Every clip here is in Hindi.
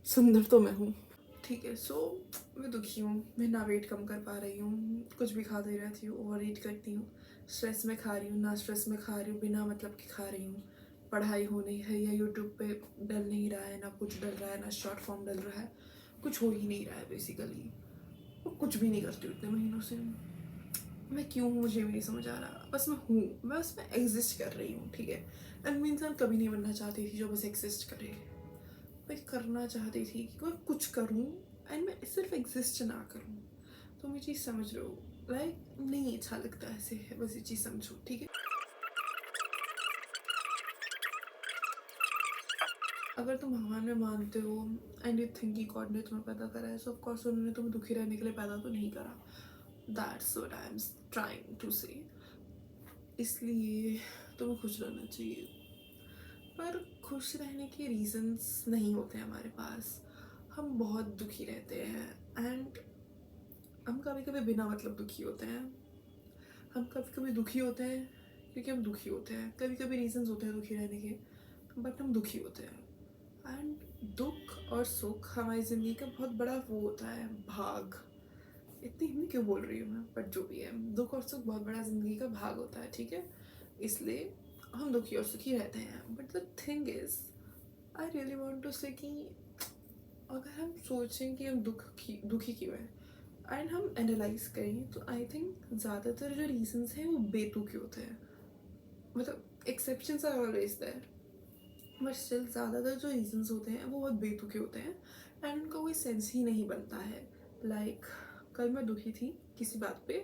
सुंदर तो मैं हूँ, ठीक है। सो मैं दुखी हूँ, मैं ना वेट कम कर पा रही हूँ, कुछ भी खाती रहती हूँ, ओवर ईट करती हूँ, स्ट्रेस में खा रही हूँ, ना स्ट्रेस में खा रही हूँ, बिना मतलब की खा रही हूँ, पढ़ाई हो नहीं है या यूट्यूब पे डल नहीं रहा है, ना कुछ डल रहा है, ना शॉर्ट फॉर्म डल रहा है, कुछ हो ही नहीं रहा है बेसिकली। वो कुछ भी नहीं करती हूँ इतने महीनों से। मैं क्यों हूँ मुझे भी नहीं समझ आ रहा, बस मैं हूँ, मैं उसमें एग्जिस्ट कर रही हूँ, ठीक है। एंड मैं इंसान कभी नहीं बनना चाहती थी जो बस एग्जिस्ट करे। मैं करना चाहती थी कि मैं कुछ करूँ एंड मैं सिर्फ एग्जिस्ट ना करूँ। तो मैं चीज़ समझ रहे हो, लाइक नहीं अच्छा लगता ऐसे है, बस ये चीज़ समझो, ठीक है। अगर तुम भगवान में मानते हो एंड यू थिंक कि गॉड ने तुम्हें पैदा करा है, सो ऑफ कोर्स उन्होंने तुम्हें दुखी रहने के लिए पैदा तो नहीं करा। That's what I am trying to say. इसलिए तुम्हें खुश रहना चाहिए, पर खुश रहने के रीजंस नहीं होते हमारे पास। हम बहुत दुखी रहते हैं एंड हम कभी कभी बिना मतलब दुखी होते हैं। हम कभी कभी दुखी होते हैं क्योंकि हम दुखी होते हैं, कभी कभी रीजंस होते हैं दुखी रहने के, बट हम दुखी होते हैं। एंड दुख और सुख हमारी ज़िंदगी का बहुत बड़ा वो होता है भाग। इतनी हिंदी क्यों बोल रही हूँ मैं, बट जो भी है, दुख और सुख बहुत बड़ा ज़िंदगी का भाग होता है, ठीक है। इसलिए हम दुखी और सुखी रहते हैं, but the thing is I really want to say कि अगर हम सोचें कि हम दुखी क्यों हैं एंड हम एनालाइज करें, तो आई थिंक ज़्यादातर जो रीजंस हैं वो बेतुके होते हैं। मतलब exceptions are always there, but still ज़्यादातर जो रीजंस होते हैं वो बहुत बेतुके होते हैं एंड उनका कोई सेंस ही नहीं बनता है। लाइक कल मैं दुखी थी किसी बात पे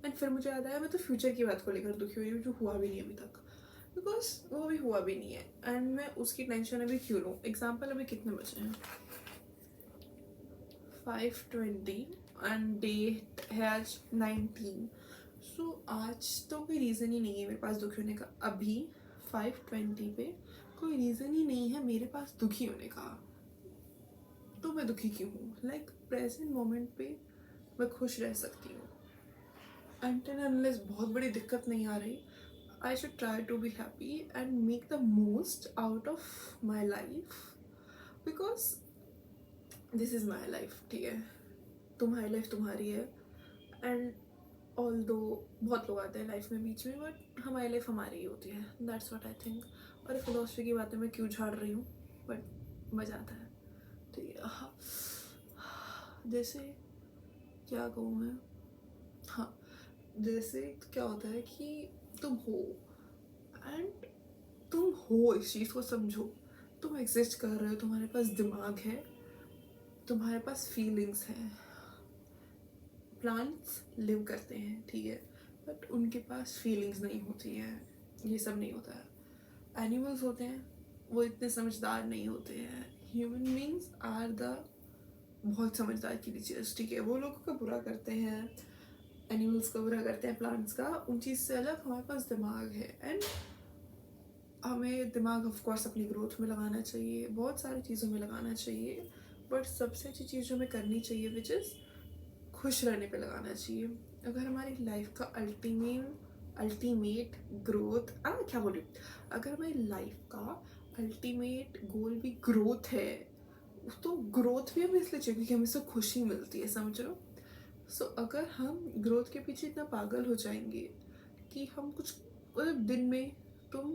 एंड फिर मुझे याद आया मैं तो फ्यूचर की बात को लेकर दुखी हुई हूँ, जो हुआ भी नहीं अभी तक, बिकॉज वो अभी हुआ भी नहीं है एंड मैं उसकी टेंशन अभी क्यों लूँ। एग्जाम्पल, अभी कितने बजे हैं, 5:20 एंड डेट है आज 19। सो आज तो कोई रीज़न ही नहीं है मेरे पास दुखी होने का। अभी 5:20 पे कोई रीज़न ही नहीं है मेरे पास दुखी होने का, तो मैं दुखी क्यों हूँ। लाइक प्रेजेंट मोमेंट पे मैं खुश रह सकती हूँ अनटिल अनलेस बहुत बड़ी दिक्कत नहीं आ रही। I should try to be happy and make the most out of my life, because this is my life, ठीक है। तुम्हारी लाइफ तुम्हारी है एंड ऑल दो बहुत लोग आते हैं लाइफ में बीच में, बट हमारी लाइफ हमारी ही होती है। That's what I think. और फिलोसफी की बातें मैं क्यों झाड़ रही हूँ, बट मज़ा आता है, ठीक है। हाँ, जैसे क्या कहूँ मैं, हाँ, जैसे क्या होता है कि तुम हो एंड तुम हो, इस चीज़ को समझो। तुम एग्जिस्ट कर रहे हो, तुम्हारे पास दिमाग है, तुम्हारे पास फीलिंग्स हैं। प्लांट्स लिव करते हैं, ठीक है, बट उनके पास फीलिंग्स नहीं होती हैं, ये सब नहीं होता है। एनिमल्स होते हैं, वो इतने समझदार नहीं होते हैं। ह्यूमन बींग्स आर द बहुत समझदार क्रीचर्स, ठीक है। वो लोगों का बुरा करते हैं, एनिमल्स का बुरा करते हैं, प्लांट्स का। उन चीज़ से अलग हमारे पास दिमाग है एंड हमें दिमाग ऑफ कोर्स अपनी ग्रोथ में लगाना चाहिए, बहुत सारी चीज़ों में लगाना चाहिए, बट सबसे अच्छी चीज़ जो हमें करनी चाहिए विच इज़ खुश रहने पे लगाना चाहिए। अगर हमारी लाइफ का अल्टीमेट ग्रोथ क्या बोलूँ, अगर हमारी लाइफ का अल्टीमेट गोल भी ग्रोथ है, तो ग्रोथ भी हमें इसलिए चाहिए क्योंकि हमें इससे खुशी मिलती है, समझ रहे हो। सो अगर हम ग्रोथ के पीछे इतना पागल हो जाएंगे कि हम कुछ, मतलब दिन में तुम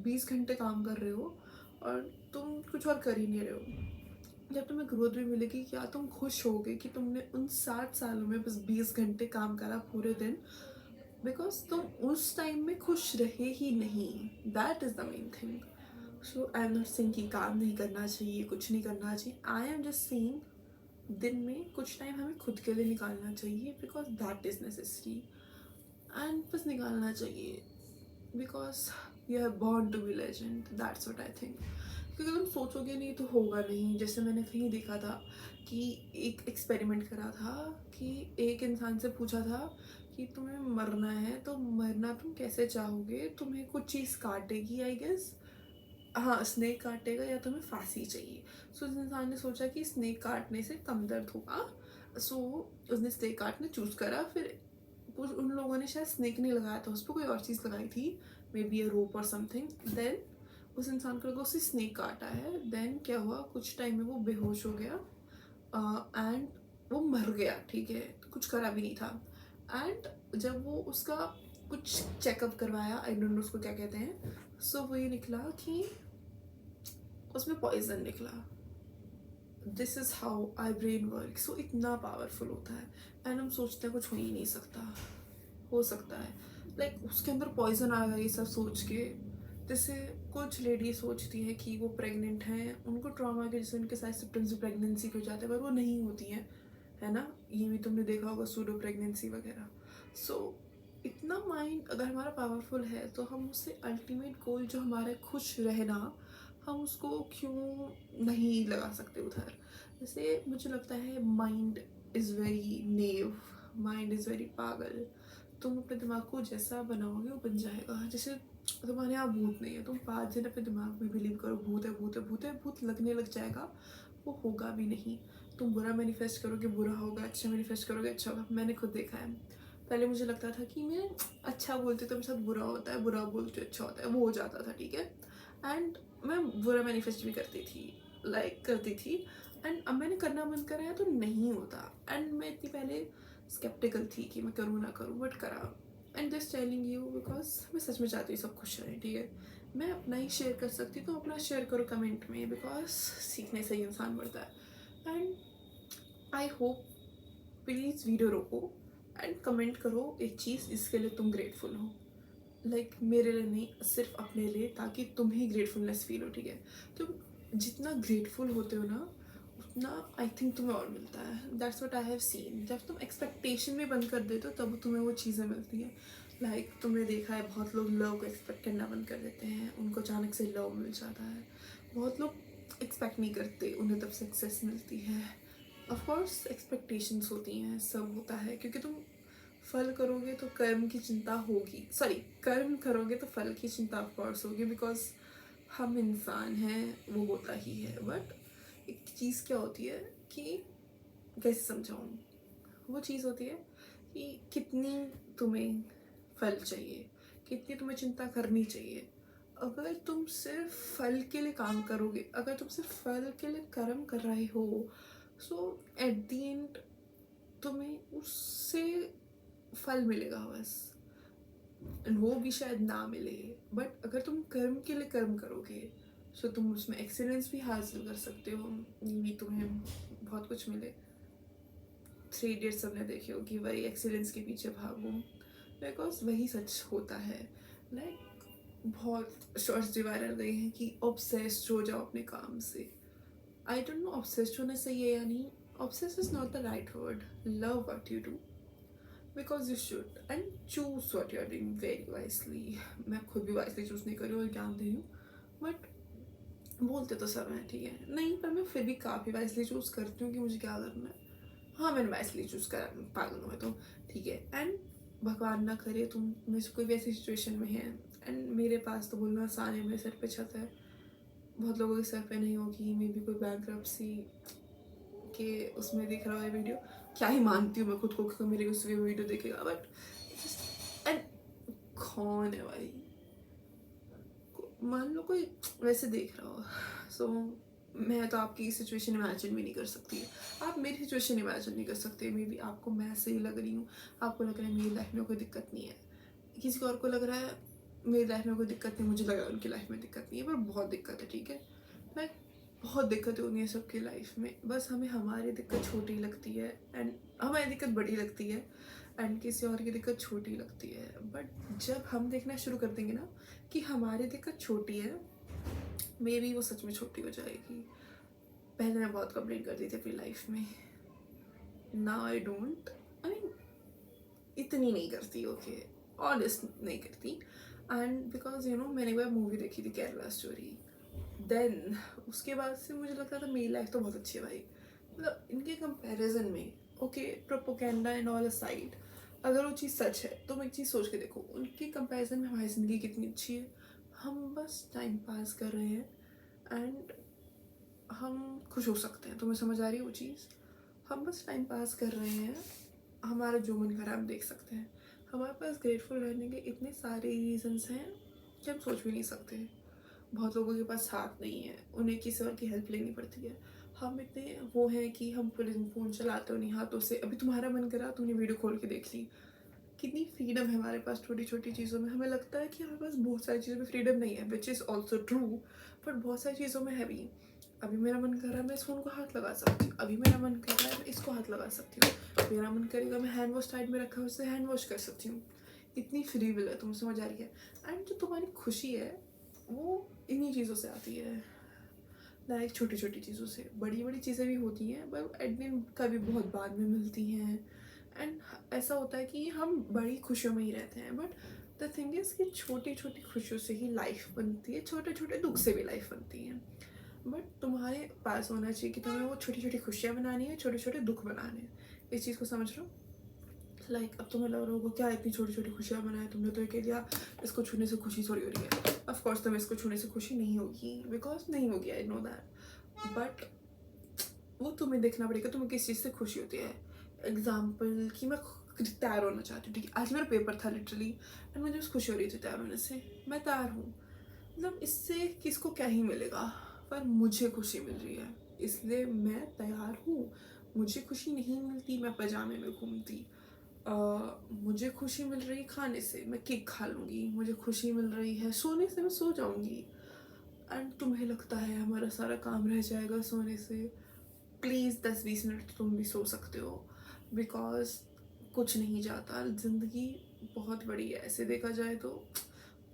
20 घंटे काम कर रहे हो और तुम कुछ और कर ही नहीं रहे हो, जब तुम्हें ग्रोथ भी मिलेगी, क्या तुम खुश होगे कि तुमने उन 7 सालों में बस 20 घंटे काम करा पूरे दिन, बिकॉज तुम उस टाइम में खुश रहे ही नहीं। That is the main thing. So I am not saying कि काम नहीं करना चाहिए, कुछ नहीं करना चाहिए। आई एम जस्ट सेइंग दिन में कुछ टाइम हमें खुद के लिए निकालना चाहिए, because that is necessary and बस निकालना चाहिए, because you have born to be legend. That's what I think. क्योंकि तुम सोचोगे नहीं तो होगा नहीं। जैसे मैंने कहीं देखा था कि एक एक्सपेरिमेंट करा था कि एक इंसान से पूछा था कि तुम्हें मरना है तो मरना तुम कैसे चाहोगे, तुम्हें कुछ चीज़ काटेगी आई गेस, हाँ स्नेक काटेगा या तुम्हें फांसी चाहिए। सो उस इंसान ने सोचा कि स्नेक काटने से कम दर्द होगा, सो उसने स्नेक काटना चूज़ करा। फिर उन लोगों ने शायद स्नेक नहीं लगाया था, उस पर कोई और चीज़ लगाई थी, मे बी अ रोप और समथिंग। देन उस इंसान को लगा उसे स्नेक काटा है। देन क्या हुआ, कुछ टाइम में वो बेहोश हो गया एंड वो मर गया, ठीक है, कुछ करा भी नहीं था। एंड जब वो उसका कुछ चेकअप करवाया, आई डोंट नो उसको क्या कहते हैं, सो वो ये निकला कि उसमें पॉइजन निकला। This is how our brain work. So इतना पावरफुल होता है एंड हम सोचते हैं कुछ हो ही नहीं सकता, हो सकता है, लाइक उसके अंदर पॉइजन आ गया ये सब सोच के। जैसे कुछ लेडी सोचती हैं कि वो प्रेग्नेंट हैं, उनको ट्रॉमा के जैसे उनके साथ सिम्टम्स प्रेगनेंसी के हो जाते हैं, पर वो नहीं होती हैं, है ना। ये भी तुमने देखा होगा, सूडो प्रेगनेंसी वगैरह। सो इतना माइंड अगर हमारा पावरफुल है तो हम उससे अल्टीमेट गोल जो हमारा खुश रहना, हम उसको क्यों नहीं लगा सकते उधर। जैसे मुझे लगता है mind is very naive, mind is very पागल। तुम अपने दिमाग को जैसा बनाओगे वो बन जाएगा। जैसे तुम्हारे यहाँ भूत नहीं है, तुम 5 दिन अपने दिमाग में बिलीव करो भूत है भूत है भूत है, भूत लगने लग जाएगा, वो होगा भी नहीं। तुम बुरा मैनिफेस्ट करोगे बुरा होगा, अच्छा मैनिफेस्ट करोगे अच्छा होगा। मैंने खुद देखा है, पहले मुझे लगता था कि मैं अच्छा बोलती तो मेरे साथ बुरा होता है, बुरा बोलती अच्छा होता है, वो हो जाता था, ठीक है। एंड मैं बुरा मैनिफेस्ट भी करती थी, करती थी। एंड अब मैंने करना बंद करा है तो नहीं होता। एंड मैं इतनी पहले स्केप्टिकल थी कि मैं करूँ ना करूँ, बट करा। And just telling you because मैं सच में चाहती हूँ सब खुश रहें, ठीक है। मैं अपना ही शेयर कर सकती हूँ तो अपना शेयर करो कमेंट में, बिकॉज सीखने से ही इंसान बढ़ता है। And I hope, please video रोको एंड कमेंट करो एक चीज़ इसके लिए तुम ग्रेटफुल हो, मेरे लिए नहीं, सिर्फ अपने लिए, ताकि तुम ही ग्रेटफुलनेस फील हो, ठीक है। तुम जितना ग्रेटफुल होते हो ना, उतना आई थिंक तुम्हें और मिलता है। That's what I have seen. जब तुम एक्सपेक्टेशन में बंद कर देते हो तब तुम्हें वो चीज़ें मिलती हैं। तुमने देखा है बहुत लोग लव को एक्सपेक्ट करना बंद कर देते हैं, उनको अचानक से लव मिल जाता है। बहुत लोग एक्सपेक्ट नहीं करते, उन्हें तब सक्सेस मिलती है। ऑफ कोर्स एक्सपेक्टेशंस होती हैं, सब होता है, क्योंकि तुम फल करोगे तो कर्म की चिंता होगी, सॉरी कर्म करोगे तो फल की चिंता ऑफ कोर्स होगी, बिकॉज हम इंसान हैं, वो होता ही है। बट एक चीज़ क्या होती है कि कैसे समझाऊँ, वो चीज़ होती है कि कितनी तुम्हें फल चाहिए, कितनी तुम्हें चिंता करनी चाहिए। अगर तुम सिर्फ फल के लिए काम करोगे, अगर तुम सिर्फ फल के लिए कर्म कर रहे हो, सो एट द एंड तुम्हें उससे फल मिलेगा बस, वो भी शायद ना मिले। बट अगर तुम कर्म के लिए कर्म करोगे तो तुम उसमें एक्सीलेंस भी हासिल कर सकते हो, भी तुम्हें बहुत कुछ मिले। 3 इडियट्स सबने देखी होगी, वही एक्सीलेंस के पीछे भागो, बिकॉज वही सच होता है। बहुत शॉर्ट्स भी वायरल गए हैं कि ऑब्सेस्ड हो जाओ अपने काम से। आई डोंट नो ऑब्सेस्ड होना सही है या नहीं। Obsessed is not the right word. Love what you do because you should and choose what you are doing very wisely. मैं खुद भी वाइसली चूज नहीं कर रही हूँ और ज्ञान दे रही हूँ, बट बोलते तो सब हैं, ठीक है, नहीं, पर मैं फिर भी काफ़ी वाइसली चूज़ करती हूँ कि मुझे क्या करना है। हाँ, मैंने वाइसली चूज़ करा, पागल हुए तो ठीक है। एंड भगवान ना करे तुम में से कोई भी ऐसी सिचुएशन में है, एंड मेरे पास तो बोलना आसान है, मेरे सर पे छत है, बहुत लोगों के सर पे नहीं होगी, मे बी कोई बैंक्रप्सी के उसमें दिख रहा है वीडियो, क्या ही मानती हूँ मैं खुद को कि मेरे उस वीडियो देखेगा, बट एंड कौन है भाई, मान लो कोई वैसे देख रहा हो, सो मैं तो आपकी सिचुएशन इमेजिन भी नहीं कर सकती, आप मेरी सिचुएशन इमेजिन नहीं कर सकते। मे बी आपको मैं सही लग रही हूँ, आपको लग रहा है मेरी लाइफ में कोई दिक्कत नहीं है, किसी को और को लग रहा है मेरी लाइफ में कोई दिक्कत नहीं, मुझे लग रहा है उनकी लाइफ में दिक्कत नहीं है, पर बहुत दिक्कत है, ठीक है। मैं बहुत दिक्कतें होती हैं सबकी लाइफ में, बस हमें हमारी दिक्कत छोटी लगती है एंड हमारी दिक्कत बड़ी लगती है, एंड किसी और की दिक्कत छोटी लगती है। बट जब हम देखना शुरू कर देंगे ना कि हमारी दिक्कत छोटी है, मे बी वो सच में छोटी हो जाएगी। पहले मैं बहुत कंप्लेन करती थी अपनी लाइफ में, now I don't, I mean इतनी नहीं करती, ओके, ऑनेस्ट नहीं करती। एंड बिकॉज यू नो मैंने एक बार मूवी देखी थी केरला स्टोरी, देन उसके बाद से मुझे लगता था मेरी लाइफ तो बहुत अच्छी है भाई, मतलब इनके कंपैरिजन में, okay, propaganda and all aside, अगर वो चीज़ सच है तो मैं एक चीज़ सोच के देखो, उनके कंपैरिजन में हमारी ज़िंदगी कितनी अच्छी है। हम बस टाइम पास कर रहे हैं एंड हम खुश हो सकते हैं, तुम्हें समझ आ रही है वो चीज़, हम बस टाइम पास कर रहे हैं, हमारा जो मन करा हम देख सकते हैं। हमारे पास ग्रेटफुल रहने के इतने सारे रीजंस हैं कि हम सोच भी नहीं सकते। बहुत लोगों के पास हाथ नहीं है, उन्हें किसी और की हेल्प लेनी पड़ती है। हम इतने वो हैं कि हम पूरे दिन फ़ोन चलाते हो नहीं हाथों से। अभी तुम्हारा मन करा तुमने वीडियो खोल के देख ली। कितनी फ्रीडम है हमारे पास छोटी छोटी चीज़ों में। हमें लगता है कि हमारे पास बहुत सारी चीज़ों में फ्रीडम नहीं है, which is also true, but बहुत सारी चीज़ों में है भी। अभी मेरा मन कर रहा है मैं इस फ़ोन को हाथ लगा सकती हूँ, अभी मेरा मन कर रहा है मैं इसको हाथ लगा सकती हूँ, मेरा मन करेगा मैं हैंड वॉश साइड में रखा है उससे हैंड वॉश कर सकती हूँ। इतनी फ्री विल है, तुम्हें समझ आ रही है। एंड जो तुम्हारी खुशी है वो इन्हीं चीज़ों से आती है, लाइक छोटी छोटी चीज़ों से। बड़ी बड़ी चीज़ें भी होती हैं बट एट दिन कभी बहुत बाद में मिलती हैं। एंड ऐसा होता है कि हम बड़ी खुशियों में ही रहते हैं, बट द थिंग इज़ कि छोटी छोटी खुशियों से ही लाइफ बनती है, छोटे छोटे दुख से भी लाइफ बनती है। बट तुम्हारे पास होना चाहिए कि तुम्हें वो छोटी छोटी खुशियाँ बनानी है, छोटे छोटे दुख बनाने हैं। इस चीज़ को समझ लो। लाइक अब तुम्हें लग रहा होगा क्या इतनी छोटी छोटी खुशियाँ बनाए तुमने, तो ये कह दिया इसको छूने से खुशी थोड़ी हो रही है। ऑफ कोर्स तुम्हें इसको छूने से खुशी नहीं होगी, बिकॉज नहीं होगी, आई नो दैट, बट वो तुम्हें देखना पड़ेगा तुम्हें किस चीज़ से खुशी होती है। एग्जाम्पल कि मैं तैयार होना चाहती हूँ, ठीक है, आज मेरा पेपर था लिटरली, एंड मुझे बस खुशी हो रही थी तैयार होने से। मैं तैयार हूँ, मतलब इससे किसको क्या ही मिलेगा, पर मुझे खुशी मिल रही है इसलिए मैं तैयार हूँ। मुझे खुशी नहीं मिलती मैं पजामे में घूमती। मुझे खुशी मिल रही खाने से, मैं केक खा लूँगी। मुझे खुशी मिल रही है सोने से, मैं सो जाऊँगी। एंड तुम्हें लगता है हमारा सारा काम रह जाएगा सोने से, प्लीज़ 10-20 मिनट तो तुम भी सो सकते हो, बिकॉज कुछ नहीं जाता। ज़िंदगी बहुत बड़ी है ऐसे देखा जाए तो,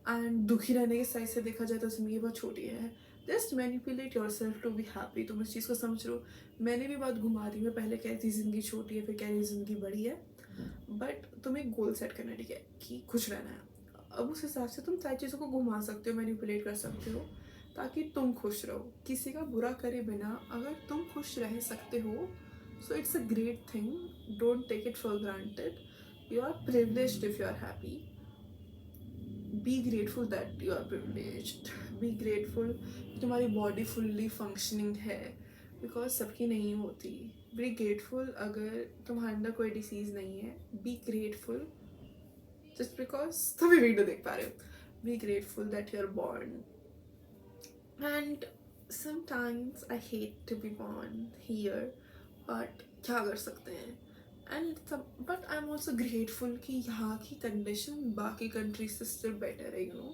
एंड दुखी रहने के साइड से देखा जाए तो ज़िंदगी बहुत छोटी है। Just manipulate yourself to be happy. तुम इस चीज़ को समझ रहे हो। मैंने भी बात घुमा दी, मैं पहले कह रही थी ज़िंदगी छोटी है, फिर कह रही ज़िंदगी बड़ी है, बट तुम्हें गोल सेट करना है, ठीक है, कि खुश रहना है। अब उस हिसाब से तुम सारी चीज़ों को घुमा सकते हो, मैनिपुलेट कर सकते हो, ताकि तुम खुश रहो। किसी का बुरा करे बिना अगर तुम खुश रह सकते हो, so it's a great thing. Don't take it for granted. You are privileged if you are happy. Be grateful that you are privileged. Be grateful तुम्हारी बॉडी फुल्ली फंक्शनिंग है, बिकॉज सबकी नहीं होती। बी ग्रेटफुल अगर तुम्हारे अंदर कोई डिसीज़ नहीं है। बी ग्रेटफुल जस्ट बिकॉज तुम वीडियो देख पा रहे हो। Be grateful that you are born. And sometimes I hate to be born here, but क्या कर सकते हैं। And but I am also grateful कि यहाँ की कंडीशन बाकी कंट्रीज से स्टिल बेटर है, यू नो।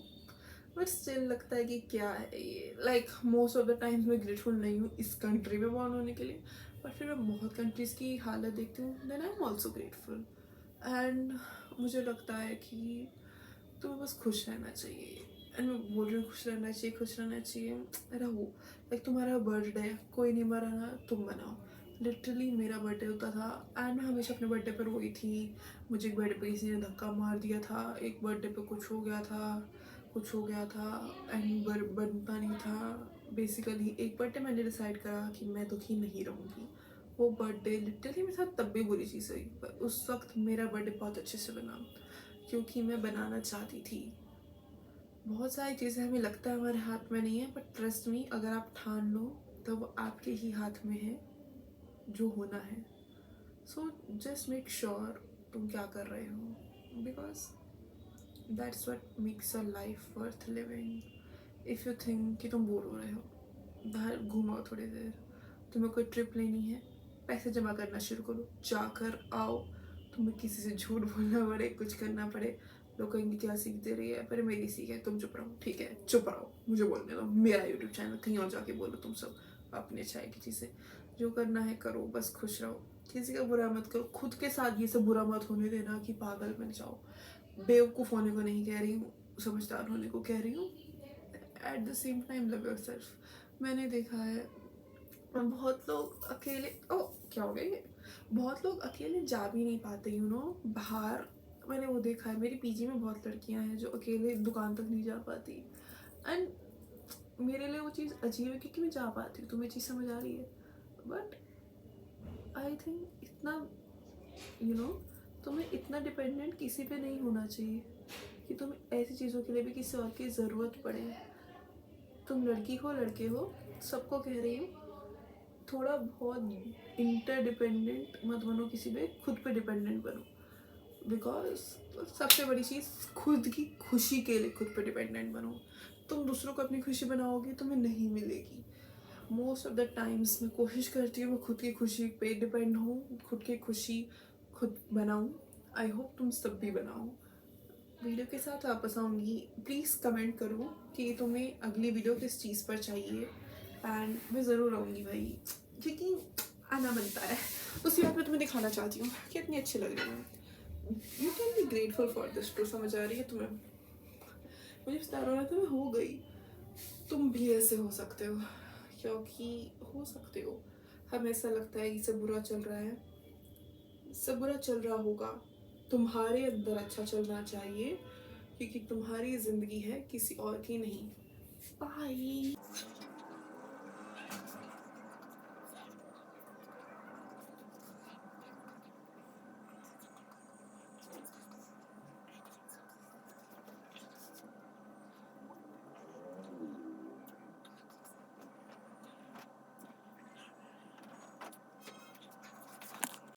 बट स्टिल लगता है कि क्या है ये, like most of the times मैं ग्रेटफुल नहीं हूँ इस कंट्री में बॉर्न होने के लिए, बट फिर मैं बहुत कंट्रीज़ की हालत देखती हूँ, then I am also grateful. And मुझे लगता है कि तुम्हें बस खुश रहना चाहिए। एंड मैं बोल रही हूँ खुश रहना चाहिए, खुश रहना चाहिए, रहो। लाइक तुम्हारा बर्थडे, कोई नहीं मरा ना, तुम मनाओ। लिटरली मेरा बर्थडे होता था एंड मैं हमेशा अपने बर्थडे पर रोई थी। मुझे एक बर्थडे पे किसी ने धक्का मार दिया था, एक बर्थडे पे कुछ हो गया था, कुछ हो गया था, एंड बनता नहीं था। बेसिकली एक बर्थडे मैंने डिसाइड करा कि मैं दुखी नहीं रहूँगी। वो बर्थडे लिटरली मेरे साथ तब भी बुरी चीज़ हुई, पर उस वक्त मेरा बर्थडे बहुत अच्छे से बना, क्योंकि मैं बनाना चाहती थी। बहुत सारी चीज़ें हमें लगता है हमारे हाथ में नहीं है, बट ट्रस्ट मी अगर आप ठान लो तो वो आपके ही हाथ में है जो होना है। सो जस्ट मेक श्योर तुम क्या कर रहे हो, because that's what makes a life worth living. If you think कि तुम बोर हो रहे हो, बाहर घूमाओ थोड़ी देर। तुम्हें कोई ट्रिप लेनी है, पैसे जमा करना शुरू करो, जाकर आओ। तुम्हें किसी से झूठ बोलना पड़े, कुछ करना पड़े, लोग कहेंगे क्या सीख दे रही है, पर मेरी सीख है, तुम चुप रहो, ठीक है, चुप रहो, मुझे बोलने दो। मेरा यूट्यूब चैनल, कहीं और जाके बोलो तुम सब अपने चाय की चीज़ें। जो करना है करो, बस खुश रहो, किसी का बुरा मत करो। खुद के साथ ये सब बुरा मत होने देना कि पागल बन जाओ। बेवकूफ़ होने को नहीं कह रही हूँ, समझदार होने को कह रही हूँ। At the same time love yourself. मैंने देखा है बहुत लोग अकेले, ओ क्या हो गया ये, बहुत लोग अकेले जा भी नहीं पाते, यू नो, बाहर। मैंने वो देखा है, मेरी पीजी में बहुत लड़कियां हैं जो अकेले दुकान तक नहीं जा पाती। एंड मेरे लिए वो चीज़ अजीब है क्योंकि मैं जा पाती हूँ, तुम्हें चीज़ समझ आ रही है। बट आई थिंक इतना, यू नो, तुम्हें इतना डिपेंडेंट किसी पे नहीं होना चाहिए कि तुम्हें ऐसी चीज़ों के लिए भी किसी और की ज़रूरत पड़े। तुम लड़की हो लड़के हो, सबको कह रही हूँ, थोड़ा बहुत इंटरडिपेंडेंट मत बनो किसी पे, खुद पे डिपेंडेंट बनो। बिकॉज सबसे बड़ी चीज़, खुद की खुशी के लिए खुद पे डिपेंडेंट बनो। तुम दूसरों को अपनी खुशी बनाओगे, तुम्हें नहीं मिलेगी। मोस्ट ऑफ द टाइम्स मैं कोशिश करती हूँ मैं खुद की खुशी पे डिपेंड हूँ, खुद की खुशी खुद बनाऊँ। आई होप तुम सब भी बनाओ। वीडियो के साथ वापस आऊँगी। प्लीज़ कमेंट करो कि तुम्हें अगली वीडियो किस चीज़ पर चाहिए, एंड मैं ज़रूर आऊँगी भाई, क्योंकि आना बनता है। उसी बात में तुम्हें दिखाना चाहती हूँ कि इतनी अच्छी लग रही हूँ। You can be grateful for this too. समझ आ रही है तुम्हें? मुझे बता रहा था मैं हो गई, तुम भी ऐसे हो सकते हो, क्योंकि हो सकते हो। हमें ऐसा लगता है कि सब बुरा चल रहा है, सब बुरा चल रहा होगा, तुम्हारे अंदर अच्छा चलना चाहिए, क्योंकि तुम्हारी ज़िंदगी है, किसी और की नहीं। बाय।